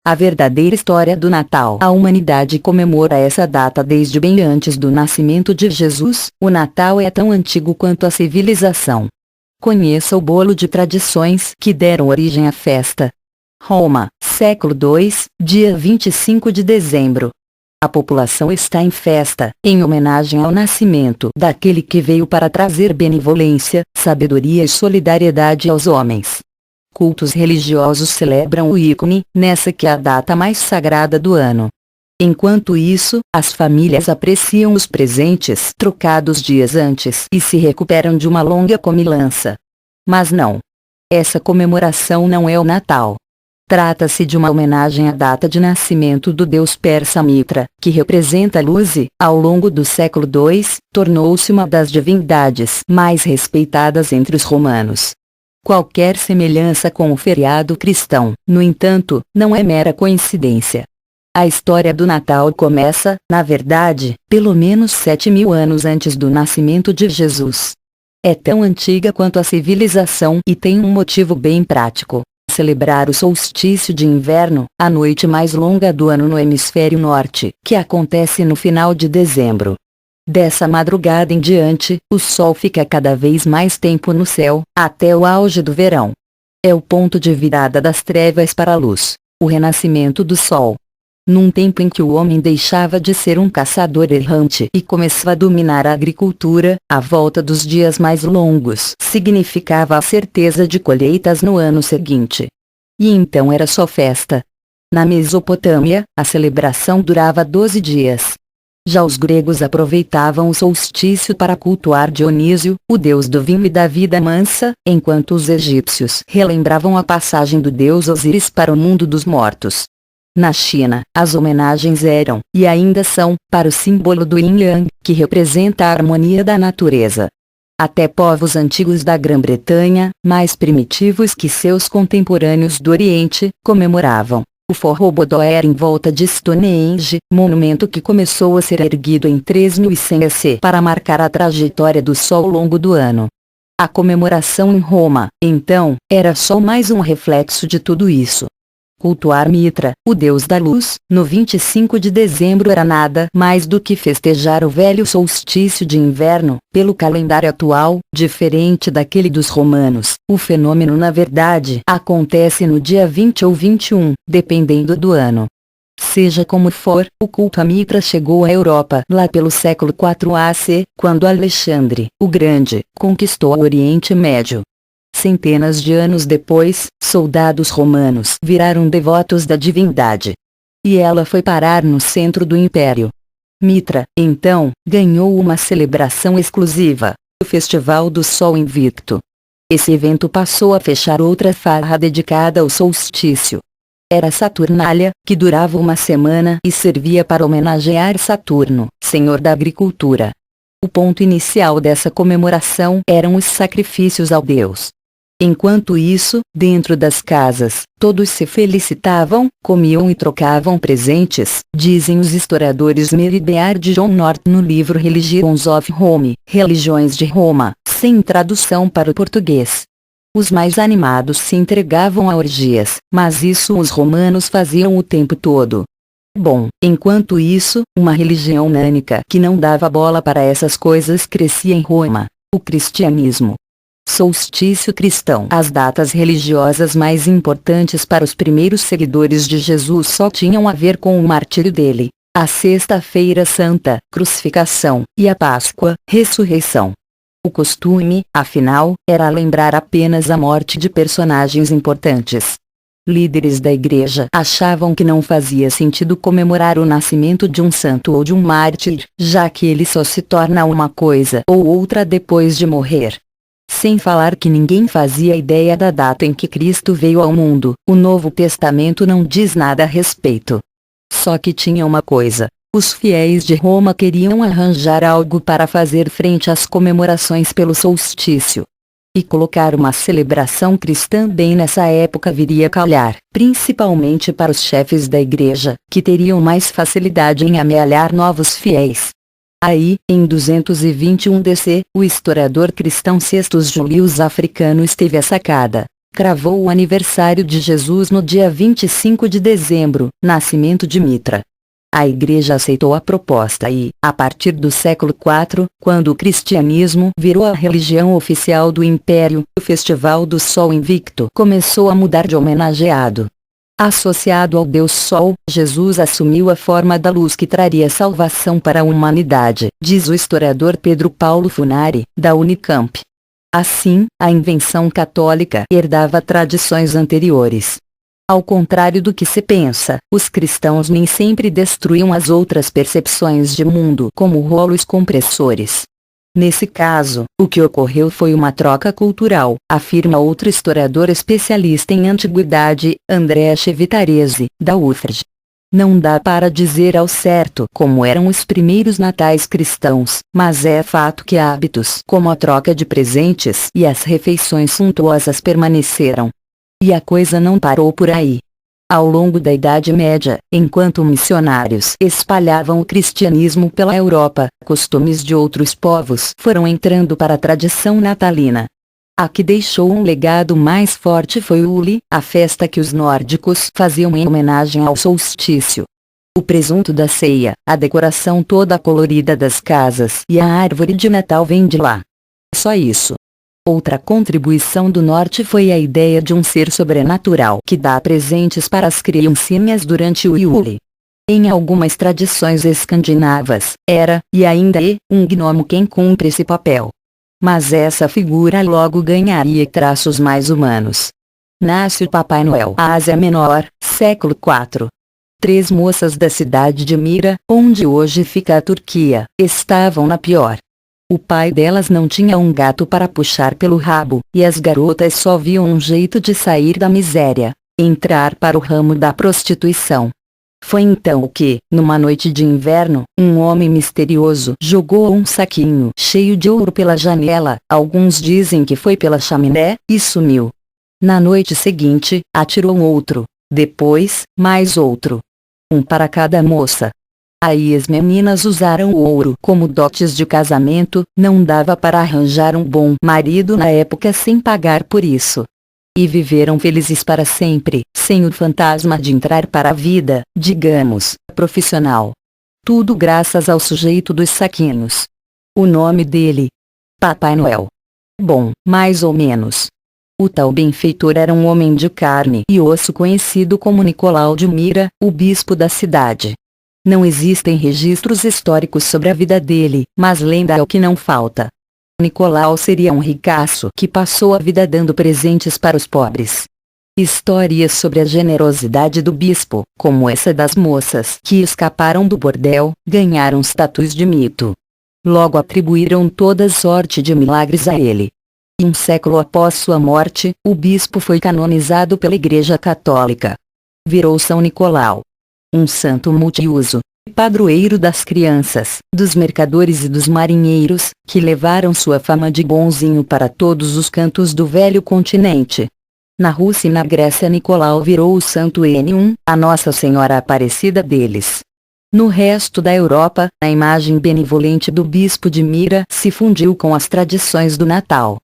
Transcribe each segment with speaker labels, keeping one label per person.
Speaker 1: A verdadeira história do Natal. A humanidade comemora essa data desde bem antes do nascimento de Jesus. O Natal é tão antigo quanto a civilização. Conheça o bolo de tradições que deram origem à festa. Roma, século II, dia 25 de dezembro. A população está em festa, em homenagem ao nascimento daquele que veio para trazer benevolência, sabedoria e solidariedade aos homens. Cultos religiosos celebram o ícone, nessa que é a data mais sagrada do ano. Enquanto isso, as famílias apreciam os presentes trocados dias antes e se recuperam de uma longa comilança. Mas não. Essa comemoração não é o Natal. Trata-se de uma homenagem à data de nascimento do deus persa Mitra, que representa a luz e, ao longo do século II, tornou-se uma das divindades mais respeitadas entre os romanos. Qualquer semelhança com o feriado cristão, no entanto, não é mera coincidência. A história do Natal começa, na verdade, pelo menos 7.000 anos antes do nascimento de Jesus. É tão antiga quanto a civilização e tem um motivo bem prático: celebrar o solstício de inverno, a noite mais longa do ano no hemisfério norte, que acontece no final de dezembro. Dessa madrugada em diante, o sol fica cada vez mais tempo no céu, até o auge do verão. É o ponto de virada das trevas para a luz, o renascimento do sol. Num tempo em que o homem deixava de ser um caçador errante e começava a dominar a agricultura, a volta dos dias mais longos significava a certeza de colheitas no ano seguinte. E então era só festa. Na Mesopotâmia, a celebração durava 12 dias. Já os gregos aproveitavam o solstício para cultuar Dionísio, o deus do vinho e da vida mansa, enquanto os egípcios relembravam a passagem do deus Osíris para o mundo dos mortos. Na China, as homenagens eram, e ainda são, para o símbolo do Yin-Yang, que representa a harmonia da natureza. Até povos antigos da Grã-Bretanha, mais primitivos que seus contemporâneos do Oriente, comemoravam o forró Boudoir em volta de Stonehenge, monumento que começou a ser erguido em 3100 AC para marcar a trajetória do Sol ao longo do ano. A comemoração em Roma, então, era só mais um reflexo de tudo isso. Cultuar Mitra, o deus da luz, no 25 de dezembro era nada mais do que festejar o velho solstício de inverno, pelo calendário atual, diferente daquele dos romanos. O fenômeno na verdade acontece no dia 20 ou 21, dependendo do ano. Seja como for, o culto a Mitra chegou à Europa lá pelo século IV AC, quando Alexandre, o Grande, conquistou o Oriente Médio. Centenas de anos depois, soldados romanos viraram devotos da divindade. E ela foi parar no centro do império. Mitra, então, ganhou uma celebração exclusiva, o Festival do Sol Invicto. Esse evento passou a fechar outra farra dedicada ao solstício. Era a Saturnália, que durava uma semana e servia para homenagear Saturno, senhor da agricultura. O ponto inicial dessa comemoração eram os sacrifícios ao deus. Enquanto isso, dentro das casas, todos se felicitavam, comiam e trocavam presentes, dizem os historiadores Meribeard e John North no livro Religions of Rome, Religiões de Roma, sem tradução para o português. Os mais animados se entregavam a orgias, mas isso os romanos faziam o tempo todo. Bom, enquanto isso, uma religião nânica que não dava bola para essas coisas crescia em Roma: o cristianismo. Solstício cristão. As datas religiosas mais importantes para os primeiros seguidores de Jesus só tinham a ver com o martírio dele, a Sexta-feira Santa, crucificação, e a Páscoa, ressurreição. O costume, afinal, era lembrar apenas a morte de personagens importantes. Líderes da igreja achavam que não fazia sentido comemorar o nascimento de um santo ou de um mártir, já que ele só se torna uma coisa ou outra depois de morrer. Sem falar que ninguém fazia ideia da data em que Cristo veio ao mundo, o Novo Testamento não diz nada a respeito. Só que tinha uma coisa: os fiéis de Roma queriam arranjar algo para fazer frente às comemorações pelo solstício. E colocar uma celebração cristã bem nessa época viria a calhar, principalmente para os chefes da igreja, que teriam mais facilidade em amealhar novos fiéis. Aí, em 221 DC, o historiador cristão Sextus Julius Africanus teve a sacada: cravou o aniversário de Jesus no dia 25 de dezembro, nascimento de Mitra. A Igreja aceitou a proposta e, a partir do século IV, quando o cristianismo virou a religião oficial do Império, o Festival do Sol Invicto começou a mudar de homenageado. Associado ao Deus Sol, Jesus assumiu a forma da luz que traria salvação para a humanidade, diz o historiador Pedro Paulo Funari, da Unicamp. Assim, a invenção católica herdava tradições anteriores. Ao contrário do que se pensa, os cristãos nem sempre destruíam as outras percepções de mundo como rolos compressores. Nesse caso, o que ocorreu foi uma troca cultural, afirma outro historiador especialista em antiguidade, André Chevitarese, da UFRJ. Não dá para dizer ao certo como eram os primeiros natais cristãos, mas é fato que hábitos como a troca de presentes e as refeições suntuosas permaneceram. E a coisa não parou por aí. Ao longo da Idade Média, enquanto missionários espalhavam o cristianismo pela Europa, costumes de outros povos foram entrando para a tradição natalina. A que deixou um legado mais forte foi o Uli, a festa que os nórdicos faziam em homenagem ao solstício. O presunto da ceia, a decoração toda colorida das casas e a árvore de Natal vem de lá. Só isso. Outra contribuição do norte foi a ideia de um ser sobrenatural que dá presentes para as criancinhas durante o Yule. Em algumas tradições escandinavas, era, e ainda é, um gnomo quem cumpre esse papel. Mas essa figura logo ganharia traços mais humanos. Nasce o Papai Noel. Ásia Menor, século IV. 3 moças da cidade de Mira, onde hoje fica a Turquia, estavam na pior. O pai delas não tinha um gato para puxar pelo rabo, e as garotas só viam um jeito de sair da miséria: entrar para o ramo da prostituição. Foi então que, numa noite de inverno, um homem misterioso jogou um saquinho cheio de ouro pela janela, alguns dizem que foi pela chaminé, e sumiu. Na noite seguinte, atirou outro, depois, mais outro. Um para cada moça. Aí as meninas usaram o ouro como dotes de casamento, não dava para arranjar um bom marido na época sem pagar por isso. E viveram felizes para sempre, sem o fantasma de entrar para a vida, digamos, profissional. Tudo graças ao sujeito dos saquinhos. O nome dele? Papai Noel. Bom, mais ou menos. O tal benfeitor era um homem de carne e osso conhecido como Nicolau de Mira, o bispo da cidade. Não existem registros históricos sobre a vida dele, mas lenda é o que não falta. Nicolau seria um ricaço que passou a vida dando presentes para os pobres. Histórias sobre a generosidade do bispo, como essa das moças que escaparam do bordel, ganharam status de mito. Logo atribuíram toda sorte de milagres a ele. E um século após sua morte, o bispo foi canonizado pela Igreja Católica. Virou São Nicolau. Um santo multiuso, padroeiro das crianças, dos mercadores e dos marinheiros, que levaram sua fama de bonzinho para todos os cantos do velho continente. Na Rússia e na Grécia Nicolau virou o santo N1, a Nossa Senhora Aparecida deles. No resto da Europa, a imagem benevolente do bispo de Mira se fundiu com as tradições do Natal.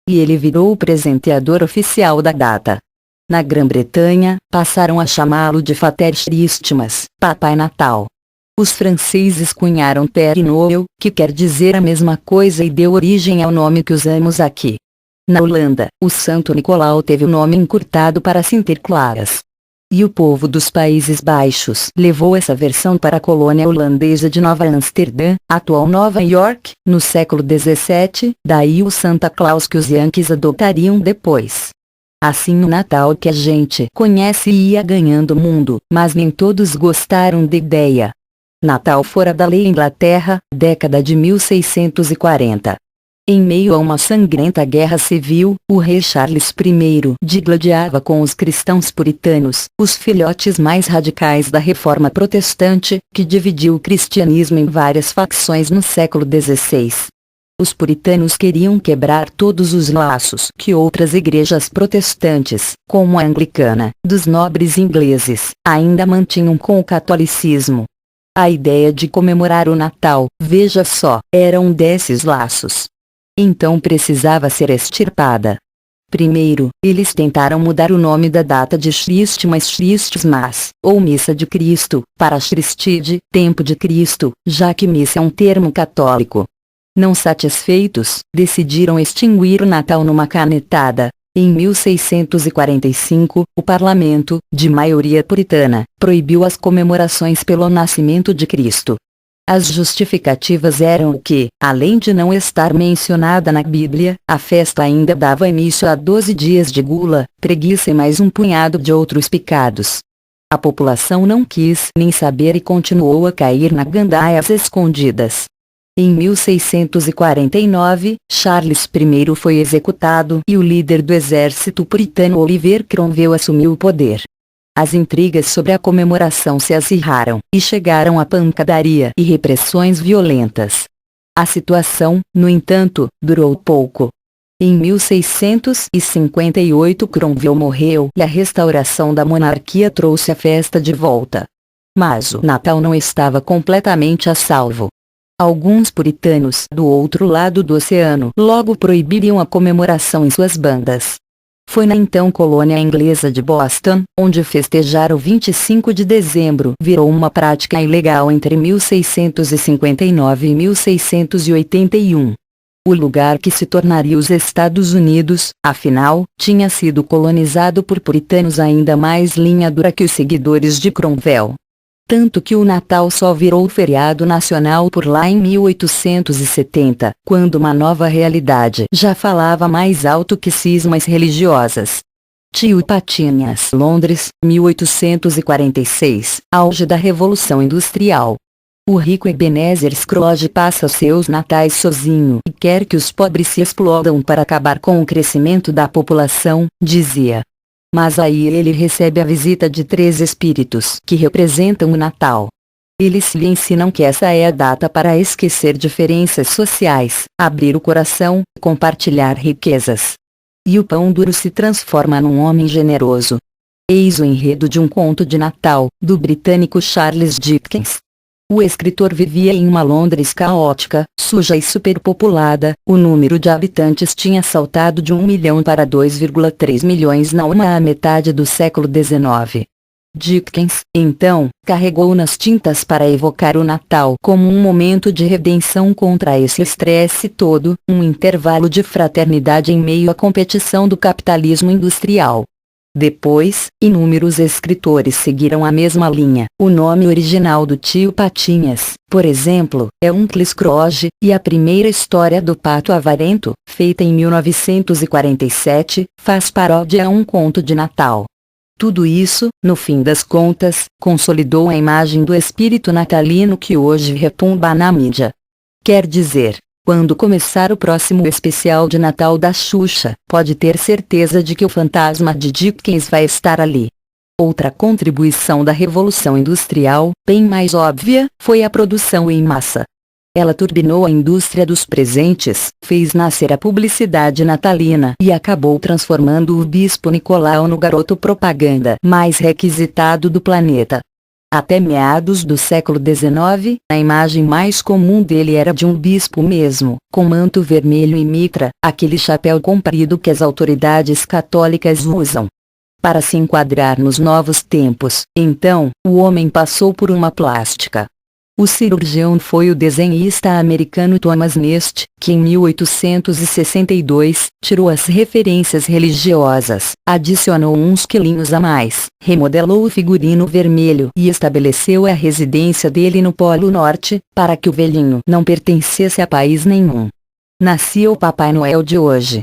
Speaker 1: E ele virou o presenteador oficial da data. Na Grã-Bretanha, passaram a chamá-lo de Pater Christmas, Papai Natal. Os franceses cunharam Père Noël, que quer dizer a mesma coisa e deu origem ao nome que usamos aqui. Na Holanda, o Santo Nicolau teve o nome encurtado para Sinterklaas. E o povo dos Países Baixos levou essa versão para a colônia holandesa de Nova Amsterdã, atual Nova York, no século XVII, daí o Santa Claus que os Yankees adotariam depois. Assim o Natal que a gente conhece ia ganhando mundo, mas nem todos gostaram da ideia. Natal fora da lei Inglaterra, década de 1640. Em meio a uma sangrenta guerra civil, o rei Charles I digladiava com os cristãos puritanos, os filhotes mais radicais da reforma protestante, que dividiu o cristianismo em várias facções no século XVI. Os puritanos queriam quebrar todos os laços que outras igrejas protestantes, como a anglicana, dos nobres ingleses, ainda mantinham com o catolicismo. A ideia de comemorar o Natal, veja só, era um desses laços. Então precisava ser extirpada. Primeiro, eles tentaram mudar o nome da data de Christmas Christmas, ou Missa de Cristo, para Christide, Tempo de Cristo, já que missa é um termo católico. Não satisfeitos, decidiram extinguir o Natal numa canetada. Em 1645, o parlamento, de maioria puritana, proibiu as comemorações pelo nascimento de Cristo. As justificativas eram que, além de não estar mencionada na Bíblia, a festa ainda dava início a 12 dias de gula, preguiça e mais um punhado de outros pecados. A população não quis nem saber e continuou a cair na gandaia às escondidas. Em 1649, Charles I foi executado e o líder do exército puritano Oliver Cromwell assumiu o poder. As intrigas sobre a comemoração se acirraram, e chegaram à pancadaria e repressões violentas. A situação, no entanto, durou pouco. Em 1658 Cromwell morreu e a restauração da monarquia trouxe a festa de volta. Mas o Natal não estava completamente a salvo. Alguns puritanos do outro lado do oceano logo proibiriam a comemoração em suas bandas. Foi na então colônia inglesa de Boston, onde festejar o 25 de dezembro virou uma prática ilegal entre 1659 e 1681. O lugar que se tornaria os Estados Unidos, afinal, tinha sido colonizado por puritanos ainda mais linha dura que os seguidores de Cromwell. Tanto que o Natal só virou feriado nacional por lá em 1870, quando uma nova realidade já falava mais alto que cismas religiosas. Tio Patinhas, Londres, 1846, auge da Revolução Industrial. O rico Ebenezer Scrooge passa seus natais sozinho e quer que os pobres se explodam para acabar com o crescimento da população, dizia. Mas aí ele recebe a visita de 3 espíritos que representam o Natal. Eles lhe ensinam que essa é a data para esquecer diferenças sociais, abrir o coração, compartilhar riquezas. E o pão duro se transforma num homem generoso. Eis o enredo de um conto de Natal, do britânico Charles Dickens. O escritor vivia em uma Londres caótica, suja e superpopulada. O número de habitantes tinha saltado de 1 milhão para 2,3 milhões na metade do século XIX. Dickens, então, carregou nas tintas para evocar o Natal como um momento de redenção contra esse estresse todo, um intervalo de fraternidade em meio à competição do capitalismo industrial. Depois, inúmeros escritores seguiram a mesma linha. O nome original do Tio Patinhas, por exemplo, é Uncle Scrooge, e a primeira história do Pato Avarento, feita em 1947, faz paródia a um conto de Natal. Tudo isso, no fim das contas, consolidou a imagem do espírito natalino que hoje retumba na mídia. Quer dizer, quando começar o próximo especial de Natal da Xuxa, pode ter certeza de que o fantasma de Dickens vai estar ali. Outra contribuição da Revolução Industrial, bem mais óbvia, foi a produção em massa. Ela turbinou a indústria dos presentes, fez nascer a publicidade natalina e acabou transformando o Bispo Nicolau no garoto propaganda mais requisitado do planeta. Até meados do século XIX, a imagem mais comum dele era de um bispo mesmo, com manto vermelho e mitra, aquele chapéu comprido que as autoridades católicas usam. Para se enquadrar nos novos tempos, então, o homem passou por uma plástica. O cirurgião foi o desenhista americano Thomas Nast, que em 1862, tirou as referências religiosas, adicionou uns quilinhos a mais, remodelou o figurino vermelho e estabeleceu a residência dele no Polo Norte, para que o velhinho não pertencesse a país nenhum. Nascia o Papai Noel de hoje.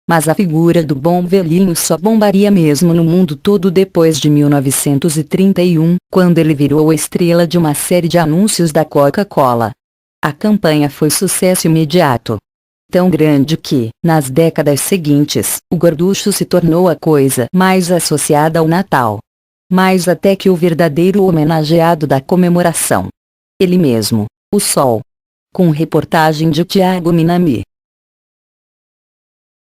Speaker 1: Mas a figura do bom velhinho só bombaria mesmo no mundo todo depois de 1931, quando ele virou a estrela de uma série de anúncios da Coca-Cola. A campanha foi sucesso imediato. Tão grande que, nas décadas seguintes, o gorducho se tornou a coisa mais associada ao Natal. Mais até que o verdadeiro homenageado da comemoração. Ele mesmo, o Sol. Com reportagem de Tiago Minami.